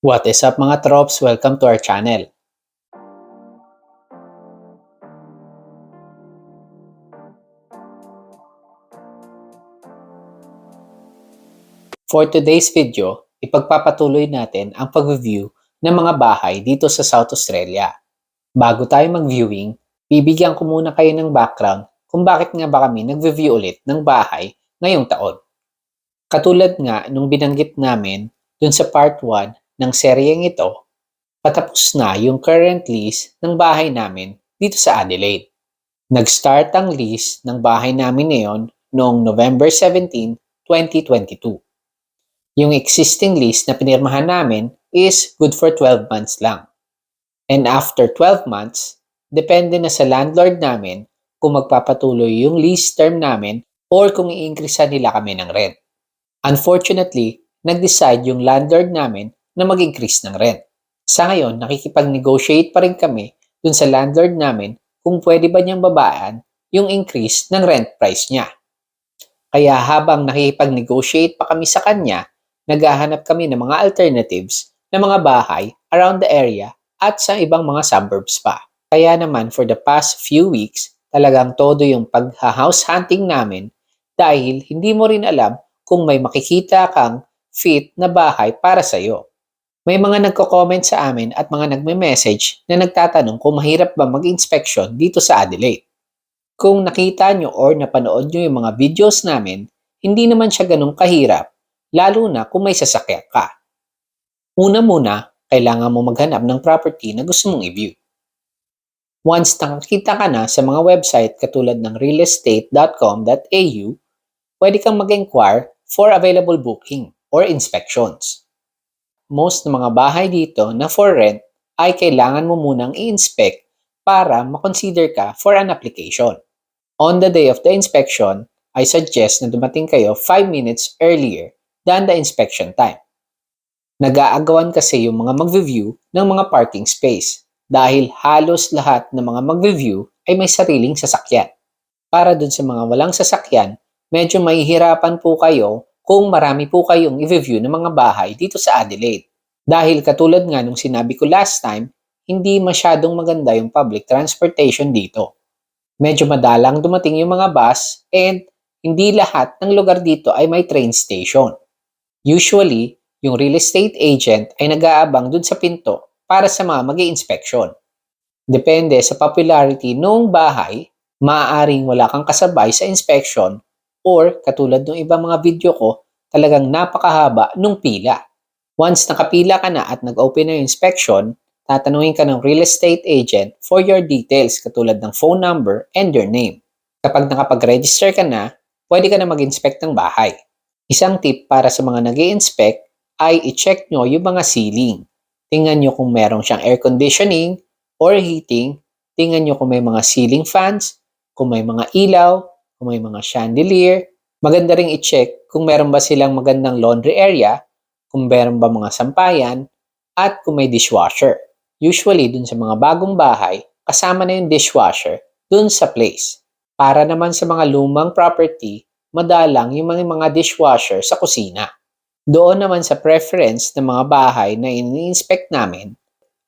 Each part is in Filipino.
What is up mga trops? Welcome to our channel. For today's video, ipagpapatuloy natin ang pag-review ng mga bahay dito sa South Australia. Bago tayo mag-viewing, bibigyan ko muna kayo ng background kung bakit nga ba kami nag-review ulit ng bahay ngayong taon. Katulad nga nung binanggit namin dun sa part 1 ng seryeng ito, patapos na yung current lease ng bahay namin dito sa Adelaide. Nag-start ang lease ng bahay namin ngayon noong November 17, 2022. Yung existing lease na pinirmahan namin is good for 12 months lang. And after 12 months, depende na sa landlord namin kung magpapatuloy yung lease term namin or kung i-increase nila kami ng rent. Unfortunately, nag-decide yung landlord namin na mag-increase ng rent. Sa ngayon, nakikipag-negotiate pa rin kami dun sa landlord namin kung pwede ba niyang babaan yung increase ng rent price niya. Kaya habang nakikipag-negotiate pa kami sa kanya, naghahanap kami ng mga alternatives na mga bahay around the area at sa ibang mga suburbs pa. Kaya naman for the past few weeks, talagang todo yung pag-house hunting namin dahil hindi mo rin alam kung may makikita kang fit na bahay para sa'yo. May mga nagko-comment sa amin at mga nagme-message na nagtatanong kung mahirap ba mag-inspection dito sa Adelaide. Kung nakita nyo or napanood nyo yung mga videos namin, hindi naman siya ganun kahirap, lalo na kung may sasakyan ka. Una muna, kailangan mo maghanap ng property na gusto mong i-view. Once nakakita ka na sa mga website katulad ng realestate.com.au, pwede kang mag-inquire for available booking or inspections. Most ng mga bahay dito na for rent ay kailangan mo munang i-inspect para makonsider ka for an application. On the day of the inspection, I suggest na dumating kayo 5 minutes earlier than the inspection time. Nag-aagawan kasi yung mga mag-review ng mga parking space dahil halos lahat ng mga mag-review ay may sariling sasakyan. Para dun sa mga walang sasakyan, medyo mahihirapan po kayo kung marami po kayong i-review ng mga bahay dito sa Adelaide. Dahil katulad nga nung sinabi ko last time, hindi masyadong maganda yung public transportation dito. Medyo madalang dumating yung mga bus and hindi lahat ng lugar dito ay may train station. Usually, yung real estate agent ay nag-aabang dun sa pinto para sa mga mag-i-inspection. Depende sa popularity ng bahay, maaaring wala kang kasabay sa inspection or katulad ng ibang mga video ko, talagang napakahaba nung pila. Once nakapila ka na at nag-open na yung inspection, tatanungin ka ng real estate agent for your details katulad ng phone number and your name. Kapag nakapag-register ka na, pwede ka na mag-inspect ng bahay. Isang tip para sa mga nag-i-inspect ay i-check nyo yung mga ceiling. Tingnan nyo kung meron siyang air conditioning or heating. Tingnan nyo kung may mga ceiling fans, kung may mga ilaw, kung may mga chandelier. Maganda ring i-check kung meron ba silang magandang laundry area, kung meron ba mga sampayan, at kung may dishwasher. Usually, dun sa mga bagong bahay, kasama na yung dishwasher dun sa place. Para naman sa mga lumang property, madalang yung mga dishwasher sa kusina. Doon naman sa preference ng mga bahay na ini-inspect namin,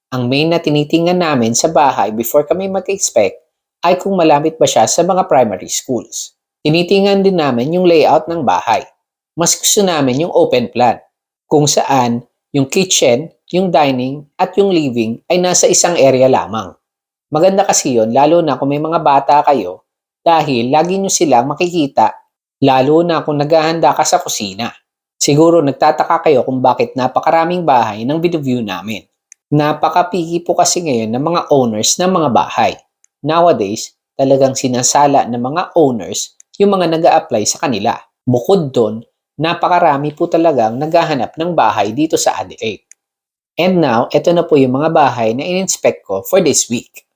ang main na tinitingnan namin sa bahay before kami mag-inspect ay kung malapit ba siya sa mga primary schools. Tinitingnan din namin yung layout ng bahay. Mas gusto namin yung open plan, kung saan yung kitchen, yung dining, at yung living ay nasa isang area lamang. Maganda kasi yun, lalo na kung may mga bata kayo, dahil lagi nyo sila makikita, lalo na kung naghahanda ka sa kusina. Siguro nagtataka kayo kung bakit napakaraming bahay ng biniview namin. Napaka-picky po kasi ngayon ng mga owners ng mga bahay. Nowadays, talagang sinasala ng mga owners yung mga nag-a-apply sa kanila. Bukod doon, napakarami po talagang naghahanap ng bahay dito sa Adelaide. And now, ito na po yung mga bahay na in-inspect ko for this week.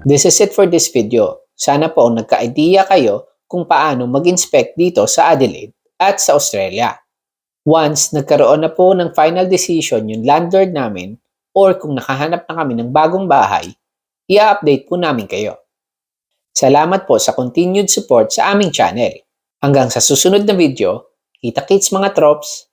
This is it for this video. Sana po nagka-idea kayo kung paano mag-inspect dito sa Adelaide at sa Australia. Once nagkaroon na po ng final decision yung landlord namin or kung nakahanap na kami ng bagong bahay, i-update po namin kayo. Salamat po sa continued support sa aming channel. Hanggang sa susunod na video, kita-kits mga trops!